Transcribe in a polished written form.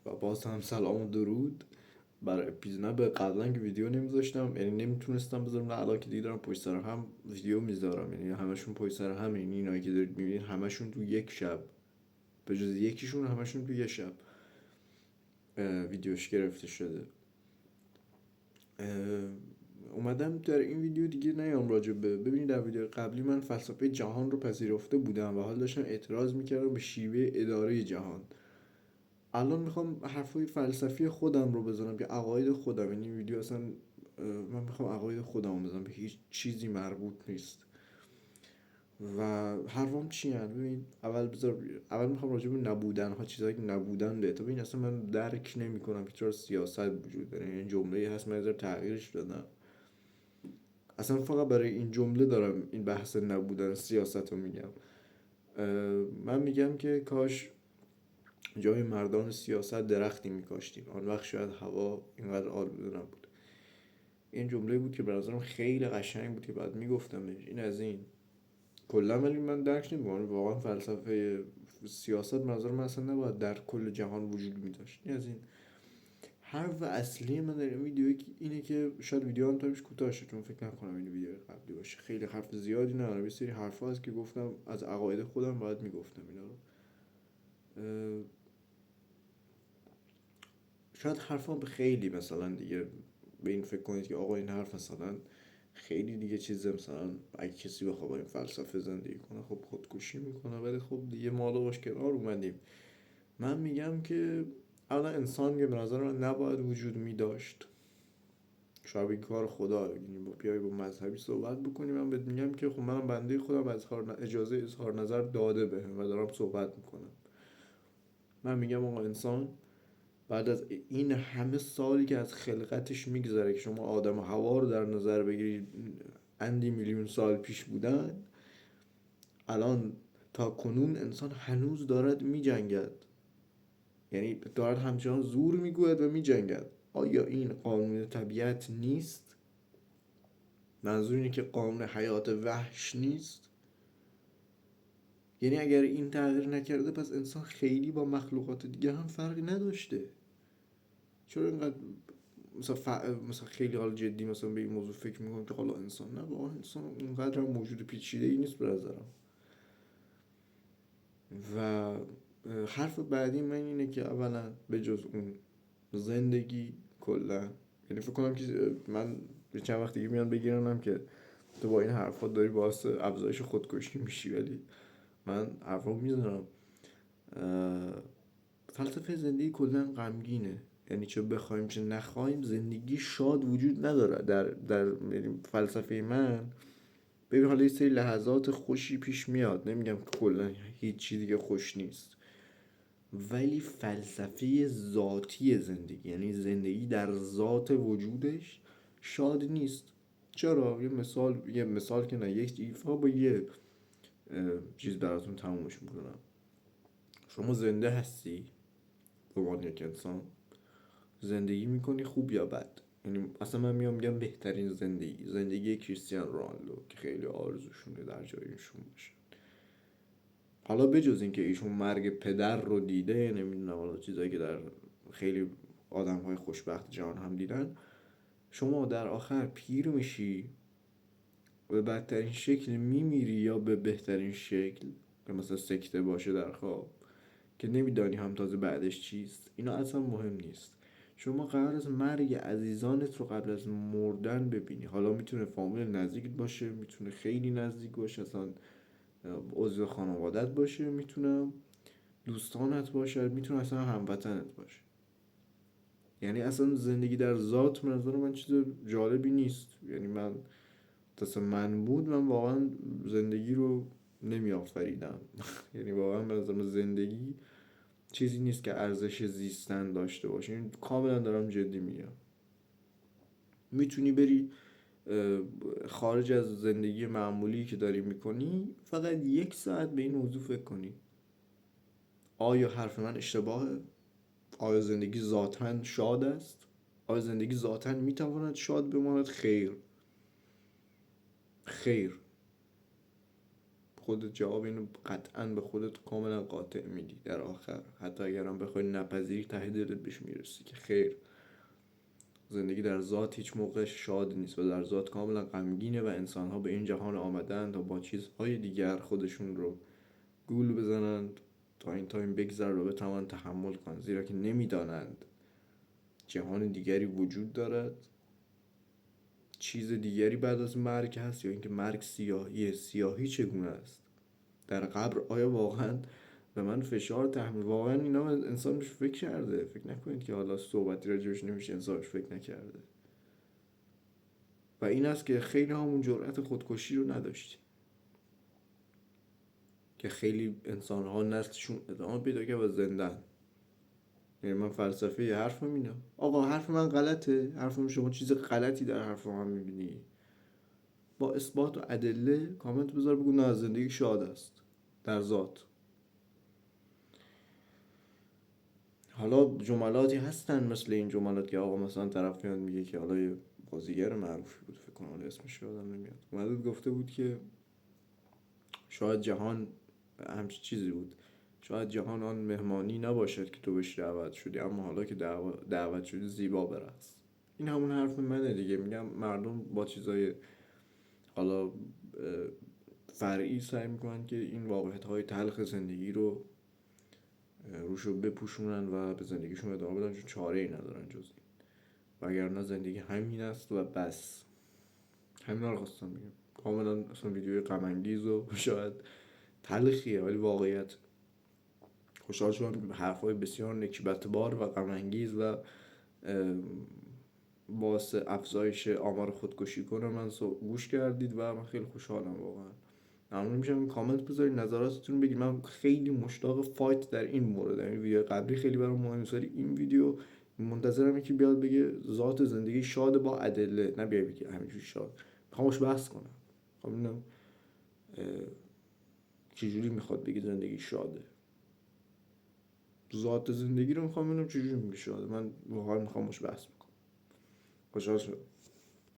و باز هم سلام و درود برای نه به قبلا که ویدیو نمیذاشتم، یعنی نمیتونستم بذارم، نه الان که دیگه دارم پشت سر هم ویدیو میذارم، یعنی همشون پشت سر هم، یعنی اینایی که دارید میبینید همشون تو یک شب، به جز یکیشون همشون تو یه شب ویدیوش گرفته شده. اومدم در این ویدیو دیگه نیام راجع به، ببینید در ویدیو قبلی من فلسفه جهان رو پذیرفته بودم و حال داشتم اعتراض میکردم به شیوه اداره جهان. الان میخوام حرفای فلسفی خودم رو بزنم که عقاید خودم، یعنی این ویدیو اصلا من میخوام عقاید خودم رو بزنم، به هیچ چیزی مربوط نیست. و حرفام چی هن؟ ببین اول میخوام راجع به نبودن ها، چیزایی که نبودن به، تا ببین اصلا من درک نمیکنم که چرا سیاست وجود داره. این جمله هست من تغییرش دادم، اصلا فقط برای این جمله دارم این بحث نبودن سیاست رو میگم. من میگم که کاش جای مردان سیاست درختی میکاشتیم، آن وقت شاید هوا اینقدر آلوده نبود. این جمله بود که به نظرم خیلی قشنگ بود که بعد میگفتمش. این از این کلا، ولی من درک نمیکنم واقعا فلسفه سیاست به نظر من اصلا نباید در کل جهان وجود میداشت. این از این حرف اصلی من در این ویدیو اینه که شاید ویدیو هم تایمش کوتاه شه، چون فکر نکنم این ویدیو قبلی باشه، خیلی حرف زیادی ندارم، یه سری حرف هست که گفتم از عقاید خودم باید میگفتم اینا رو. شاید حرفم به خیلی مثلا دیگه به این فکر کنید که آقا این حرف مثلا خیلی دیگه چیزه، مثلا اگه کسی بخواد با این فلسفه زندگی کنه خب خودکشی میکنه، ولی خب دیگه ما رو باش کنار اومدیم. من میگم که اولا انسان که به نظر من نباید وجود میداشت، شاید این کار خدا، یعنی با بیای با مذهبی صحبت بکنی، من بهت میگم که خب منم بنده خودم از اجازه اظهار نظر داده بهم و دارم صحبت میکنم. من میگم آقا انسان بعد از این همه سالی که از خلقتش میگذره، که شما آدم و هوا رو در نظر بگیرید اندی میلیون سال پیش بودن، الان تا کنون انسان هنوز دارد میجنگد، یعنی دارد همچنان زور میگوید و میجنگد. آیا این قانون طبیعت نیست؟ منظور اینه که قانون حیات وحش نیست؟ یعنی اگر این تغییر نکرده پس انسان خیلی با مخلوقات دیگه هم فرقی نداشته. چرا اینقدر مثلا خیلی حال جدی مثلا به این موضوع فکر میکنم که حالا انسان، نه با انسان اونقدر هم موجود پیچیده ای نیست به نظرم. و حرف بعدی من اینه که اولا به جز اون زندگی کلا، یعنی فکر کنم که من چند وقت دیگه میان بگیرنم که تو با این حرفات داری باعث افزایش خودکشی میشی، ولی من حرفا میزنم. فلسفه زندگی کلا غمگینه، یعنی چه بخوایم چه نخوایم زندگی شاد وجود نداره. در یعنی فلسفه من ببین حالا یه سری لحظات خوشی پیش میاد، نمیگم که کلا هیچ چیزی دیگه خوش نیست، ولی فلسفه ذاتی زندگی، یعنی زندگی در ذات وجودش شاد نیست. چرا؟ یه مثال که نه، یک ایفا با یه چیز براتون تمومش میکنم. شما زنده هستی به عنوان یک انسان، زندگی میکنی خوب یا بد، یعنی اصلا من میگم بهترین زندگی کریستیان رونالدو که خیلی آرزوشونه در جایشون باشه. حالا بجز این که ایشون مرگ پدر رو دیده، نمیدونم حالا چیزایی که در خیلی آدم های خوشبخت جهان هم دیدن، شما در آخر پیر میشی به بدترین شکل میمیری یا به بهترین شکل، که مثلا سکته باشه در خواب که نمیدانی هم تازه بعدش چیست. اینا اصلا مهم نیست. شما قرار است مرگ عزیزانت رو قبل از مردن ببینی. حالا میتونه فامیل نزدیکت باشه، میتونه خیلی نزدیک باشه، اصلا عضو خانوادت باشه، میتونه دوستانت باشه، میتونه اصلا هموطنت باشه. یعنی اصلا زندگی در ذات به نظر من چیز جالبی نیست. یعنی من تصمیم من بود من واقعا زندگی رو نمی آفریدم. یعنی واقعا به نظر من زندگی چیزی نیست که ارزش زیستن داشته باشه. این کاملا دارم جدی میگم. میتونی بری خارج از زندگی معمولی که داری میکنی فقط 1 ساعت به این موضوع فکر کنی: آیا حرف من اشتباهه؟ آیا زندگی ذاتاً شاد است؟ آیا زندگی ذاتاً میتواند شاد بماند؟ خیر. خیر. خودت جواب اینو قطعا به خودت کاملا قاطع میدی در آخر، حتی اگرم بخوای نپذیری ته دلت بهش میرسی که خیر، زندگی در ذات هیچ موقع شاد نیست و در ذات کاملا غمگینه و انسان‌ها به این جهان آمدن تا با چیزهای دیگر خودشون رو گول بزنند تا این تایم بگذره و بتوانند تحمل کنند، زیرا که نمیدانند جهان دیگری وجود دارد، چیز دیگری بعد از مرگ هست، یا اینکه مرگ سیاهی چگونه است در قبر. آیا واقعا به من فشار تحمیل، واقعا اینا انسان بهش فکر کرده؟ فکر نکنید که حالا صحبتی راجبش نمیشه انسان بهش فکر نکرده. و این است که خیلی همون جرأت خودکشی رو نداشتیم، که خیلی انسان ها نسلشون ادامه پیدا کرد و زندن. یعنی من فلسفه حرفم اینه، آقا حرف من غلطه، حرفم شما چیز غلطی در حرف من میبینی، با اثبات و ادله کامنت بذار، بگو نه زندگی شاد است در ذات. حالا جملاتی هستن مثل این جملات که آقا مثلا طرف میاد میگه که حالا یه بازیگر معروفی بود، فکر کنم حالا اسمش یادم نمیاد، اومد گفته بود که شاید جهان همچین چیزی بود، شاید جهان آن مهمانی نباشد که تو بهش دعوت شدی، اما حالا که دعوت شدی زیبا برقص. این همون حرف منه دیگه. میگم مردم با چیزای حالا فرعی سعی میکنن که این واقعیت‌های تلخ زندگی رو روشو بپوشونن و به زندگیشون ادامه بدن، چون چاره‌ای ندارن جز این. وگرنه زندگی همین است و بس. همینا رو خواستم بگم. کاملا اصلا ویدیوی غم انگیز و شاید تلخیه ولی واقعیت. خوشحال شدم حرفای بسیار نکبتبار و غم انگیز و باعث افزایش آمار خودکشی کنه من گوش کردید و من خیلی خوشحالم واقعا. ممنون میشم کامنت بذارید، نظراتتون بگید. من خیلی مشتاق فایت در این مورد، این ویدیو قبلی خیلی برام مهم بود، این ویدیو منتظرم که بیاد بگه ذات زندگی شاد با ادله، نه بیاد بگه همینجوری شاد. میخوامش بحث کنم، میخوام ببینم چجوری میخواد بگه زندگی شاده، ذات زندگی رو میخوام ببینم چجوری میگه شاده. من واقعا میخوامش بحث بکنم. خوشحال شدم.